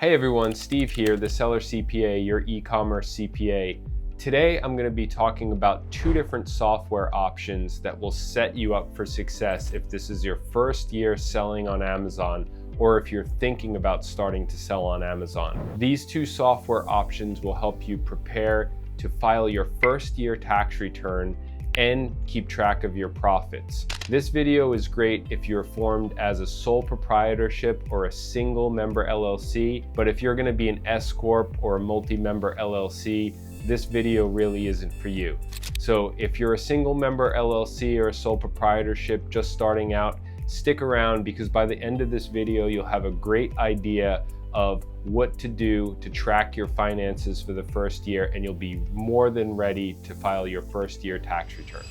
Hey everyone, Steve here, the Seller CPA, your e-commerce CPA. Today I'm going to be talking about two different software options that will set you up for success if this is your first year selling on Amazon or if you're thinking about starting to sell on Amazon. These two software options will help you prepare to file your first year tax return and keep track of your profits. This video is great if you're formed as a sole proprietorship or a single member LLC, but if you're gonna be an S Corp or a multi-member LLC, this video really isn't for you. So if you're a single member LLC or a sole proprietorship just starting out, stick around because by the end of this video, you'll have a great idea of what to do to track your finances for the first year, and you'll be more than ready to file your first year tax return.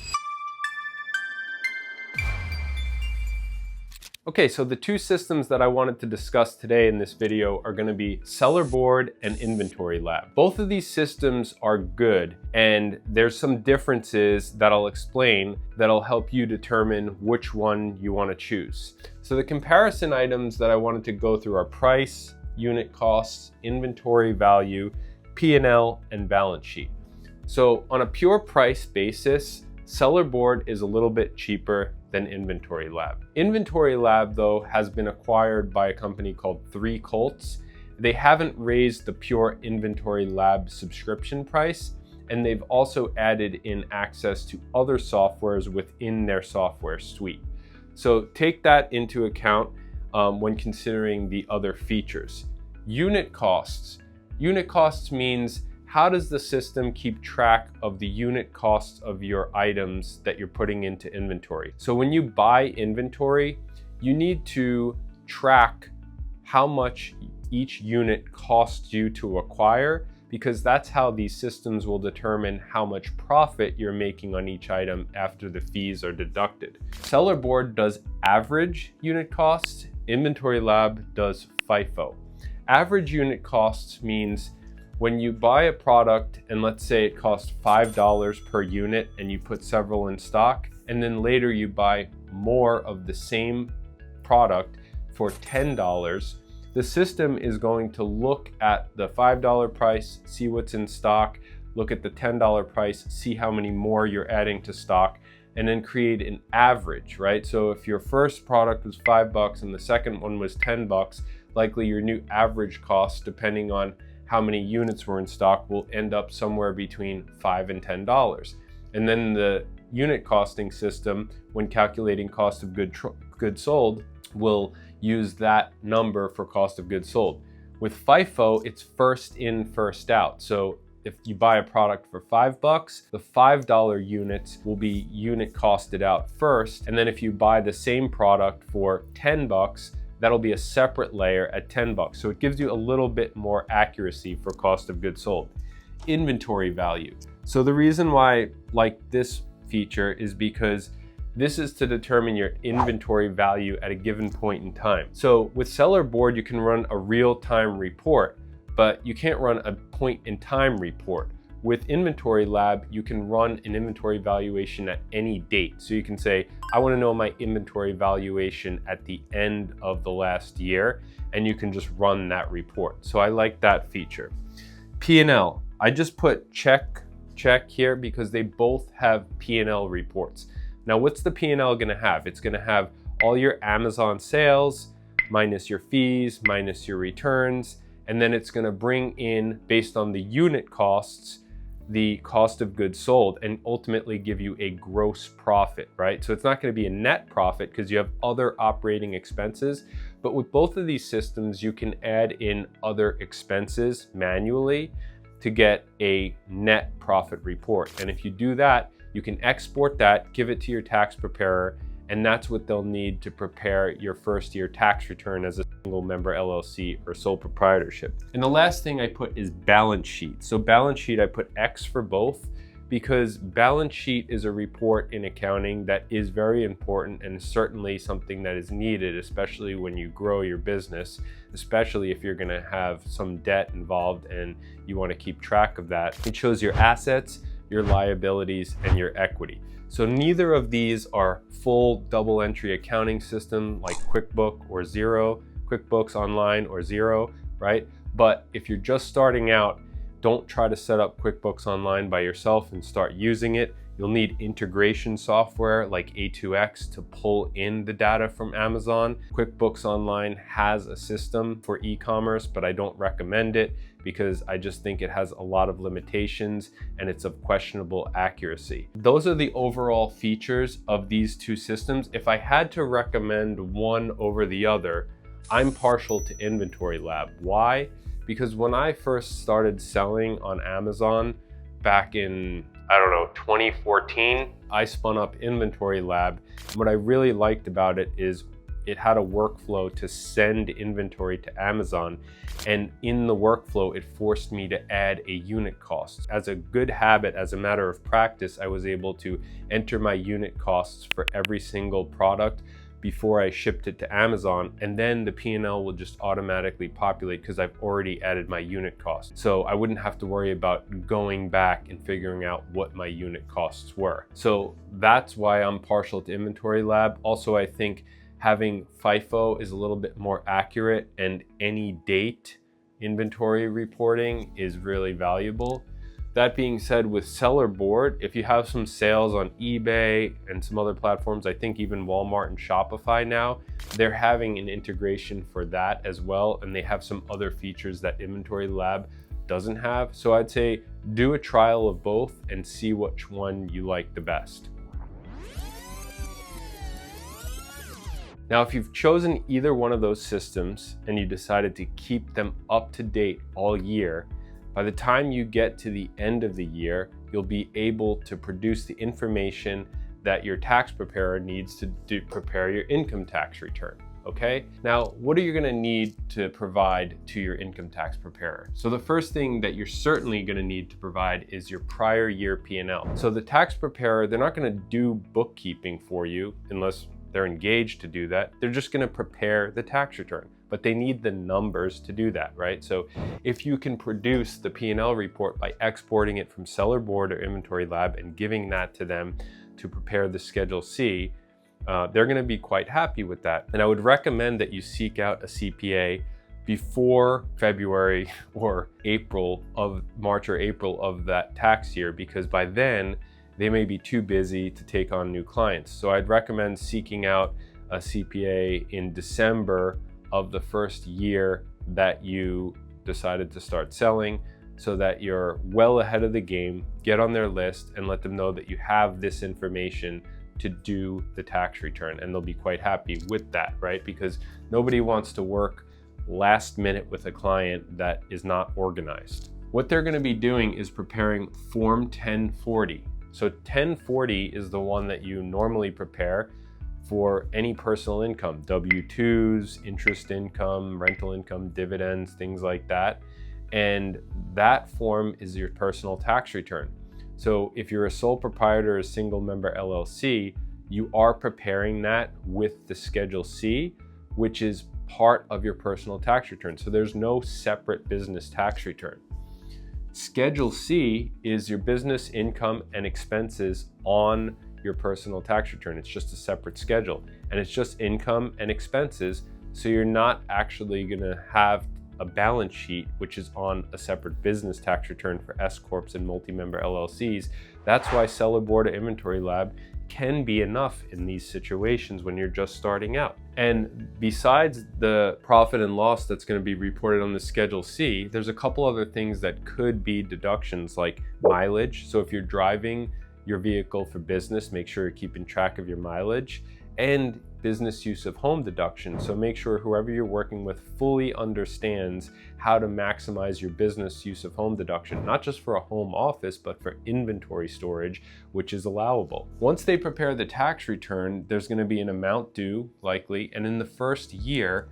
Okay, so the two systems that I wanted to discuss today in this video are going to be SellerBoard and InventoryLab. Both of these systems are good, and there's some differences that I'll explain that'll help you determine which one you want to choose. So the comparison items that I wanted to go through are price, unit costs, inventory value, P&L, and balance sheet. So on a pure price basis, SellerBoard is a little bit cheaper than InventoryLab. InventoryLab, though, has been acquired by a company called 3 Colts. They haven't raised the pure InventoryLab subscription price, and they've also added in access to other softwares within their software suite. So take that into account when considering the other features. Unit costs. Unit costs means how does the system keep track of the unit costs of your items that you're putting into inventory? So when you buy inventory, you need to track how much each unit costs you to acquire, because that's how these systems will determine how much profit you're making on each item after the fees are deducted. SellerBoard does average unit costs. InventoryLab does FIFO. Average unit costs means when you buy a product and let's say it costs $5 per unit and you put several in stock, and then later you buy more of the same product for $10, the system is going to look at the $5 price, see what's in stock, look at the $10 price, see how many more you're adding to stock, and then create an average, right? So if your first product was $5 and the second one was $10, likely your new average cost, depending on how many units were in stock, will end up somewhere between $5 and $10. And then the unit costing system, when calculating cost of goods sold, will use that number for cost of goods sold. With FIFO, it's first in, first out. So if you buy a product for $5, the $5 units will be unit costed out first. And then if you buy the same product for $10, that'll be a separate layer at $10. So it gives you a little bit more accuracy for cost of goods sold. Inventory value. So the reason why I like this feature is because this is to determine your inventory value at a given point in time. So with SellerBoard, you can run a real-time report, but you can't run a point-in-time report. With InventoryLab, you can run an inventory valuation at any date. So you can say, I want to know my inventory valuation at the end of the last year, and you can just run that report. So I like that feature. P&L, I just put check here because they both have P&L reports. Now, what's the P&L going to have? It's going to have all your Amazon sales, minus your fees, minus your returns, and then it's going to bring in, based on the unit costs, the cost of goods sold, and ultimately give you a gross profit, right? So it's not going to be a net profit because you have other operating expenses, but with both of these systems, you can add in other expenses manually to get a net profit report. And if you do that, you can export that, give it to your tax preparer, and that's what they'll need to prepare your first year tax return as a single member LLC or sole proprietorship. And the last thing I put is balance sheet. So balance sheet, I put X for both because balance sheet is a report in accounting that is very important and certainly something that is needed, especially when you grow your business, especially if you're gonna have some debt involved and you wanna keep track of that. It shows your assets, your liabilities, and your equity. So neither of these are full double entry accounting system like QuickBooks Online or Xero, right? But if you're just starting out, don't try to set up QuickBooks Online by yourself and start using it. You'll need integration software like A2X to pull in the data from Amazon. QuickBooks Online has a system for e-commerce, but I don't recommend it because I just think it has a lot of limitations and it's of questionable accuracy. Those are the overall features of these two systems. If I had to recommend one over the other, I'm partial to InventoryLab. Why? Because when I first started selling on Amazon back in, 2014, I spun up InventoryLab. What I really liked about it is it had a workflow to send inventory to Amazon. And in the workflow, it forced me to add a unit cost. As a good habit, as a matter of practice, I was able to enter my unit costs for every single product before I shipped it to Amazon, and then the P&L will just automatically populate because I've already added my unit cost. So I wouldn't have to worry about going back and figuring out what my unit costs were. So that's why I'm partial to InventoryLab. Also, I think having FIFO is a little bit more accurate, and any date inventory reporting is really valuable. That being said, with SellerBoard, if you have some sales on eBay and some other platforms, I think even Walmart and Shopify now, they're having an integration for that as well. And they have some other features that InventoryLab doesn't have. So I'd say do a trial of both and see which one you like the best. Now, if you've chosen either one of those systems and you decided to keep them up to date all year, by the time you get to the end of the year, you'll be able to produce the information that your tax preparer needs to prepare your income tax return, okay? Now, what are you gonna need to provide to your income tax preparer? So the first thing that you're certainly gonna need to provide is your prior year P&L. So the tax preparer, they're not gonna do bookkeeping for you unless they're engaged to do that. They're just gonna prepare the tax return, but they need the numbers to do that, right? So if you can produce the P&L report by exporting it from SellerBoard or InventoryLab and giving that to them to prepare the Schedule C, they're gonna be quite happy with that. And I would recommend that you seek out a CPA before February or March or April of that tax year, because by then they may be too busy to take on new clients. So I'd recommend seeking out a CPA in December of the first year that you decided to start selling, so that you're well ahead of the game. Get on their list and let them know that you have this information to do the tax return, and they'll be quite happy with that, right? Because nobody wants to work last minute with a client that is not organized. What they're gonna be doing is preparing Form 1040. So 1040 is the one that you normally prepare for any personal income, W-2s, interest income, rental income, dividends, things like that. And that form is your personal tax return. So if you're a sole proprietor or a single member LLC, you are preparing that with the Schedule C, which is part of your personal tax return. So there's no separate business tax return. Schedule C is your business income and expenses on your personal tax return. It's just a separate schedule, and it's just income and expenses. So you're not actually gonna have a balance sheet, which is on a separate business tax return for S Corps and multi-member LLCs. That's why SellerBoard or InventoryLab can be enough in these situations when you're just starting out. And besides the profit and loss that's going to be reported on the Schedule C, there's a couple other things that could be deductions, like mileage. So if you're driving your vehicle for business, make sure you're keeping track of your mileage, and business use of home deduction. So make sure whoever you're working with fully understands how to maximize your business use of home deduction, not just for a home office, but for inventory storage, which is allowable. Once they prepare the tax return, there's going to be an amount due, likely, and in the first year,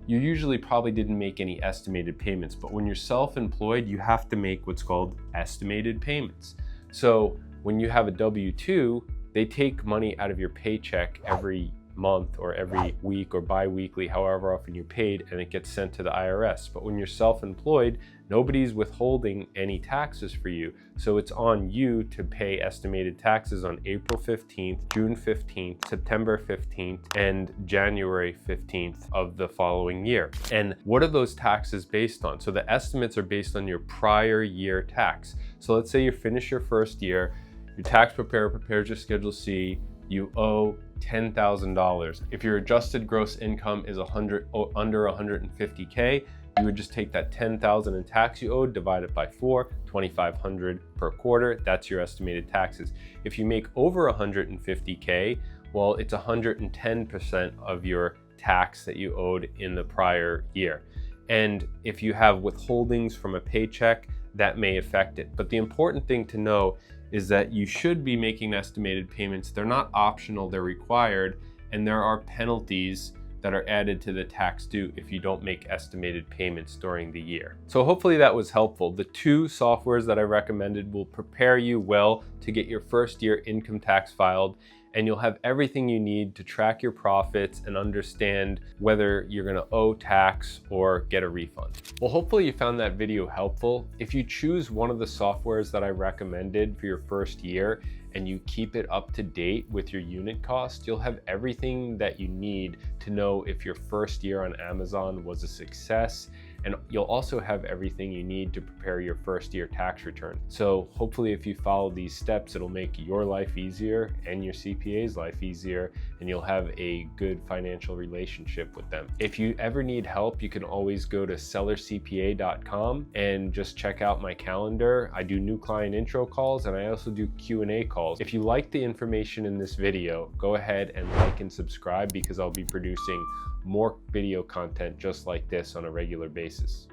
you usually probably didn't make any estimated payments, but when you're self-employed, you have to make what's called estimated payments. So when you have a W-2, they take money out of your paycheck every month or every week or bi-weekly, however often you're paid, and it gets sent to the IRS. But when you're self-employed, nobody's withholding any taxes for you. So it's on you to pay estimated taxes on April 15th, June 15th, September 15th, and January 15th of the following year. And what are those taxes based on? So the estimates are based on your prior year tax. So let's say you finish your first year, your tax preparer prepares your Schedule C, you owe $10,000. If your adjusted gross income is under 150K, you would just take that $10,000 in tax you owed, divide it by 4, $2,500 per quarter. That's your estimated taxes. If you make over 150K, well, it's 110% of your tax that you owed in the prior year. And if you have withholdings from a paycheck, that may affect it. But the important thing to know is that you should be making estimated payments. They're not optional, they're required, and there are penalties that are added to the tax due if you don't make estimated payments during the year. So hopefully that was helpful. The two softwares that I recommended will prepare you well to get your first year income tax filed, and you'll have everything you need to track your profits and understand whether you're gonna owe tax or get a refund. Well, hopefully you found that video helpful. If you choose one of the softwares that I recommended for your first year and you keep it up to date with your unit cost, you'll have everything that you need to know if your first year on Amazon was a success. And you'll also have everything you need to prepare your first year tax return. So hopefully if you follow these steps, it'll make your life easier and your CPA's life easier, and you'll have a good financial relationship with them. If you ever need help, you can always go to sellercpa.com and just check out my calendar. I do new client intro calls, and I also do Q&A calls. If you like the information in this video, go ahead and like and subscribe, because I'll be producing more video content just like this on a regular basis.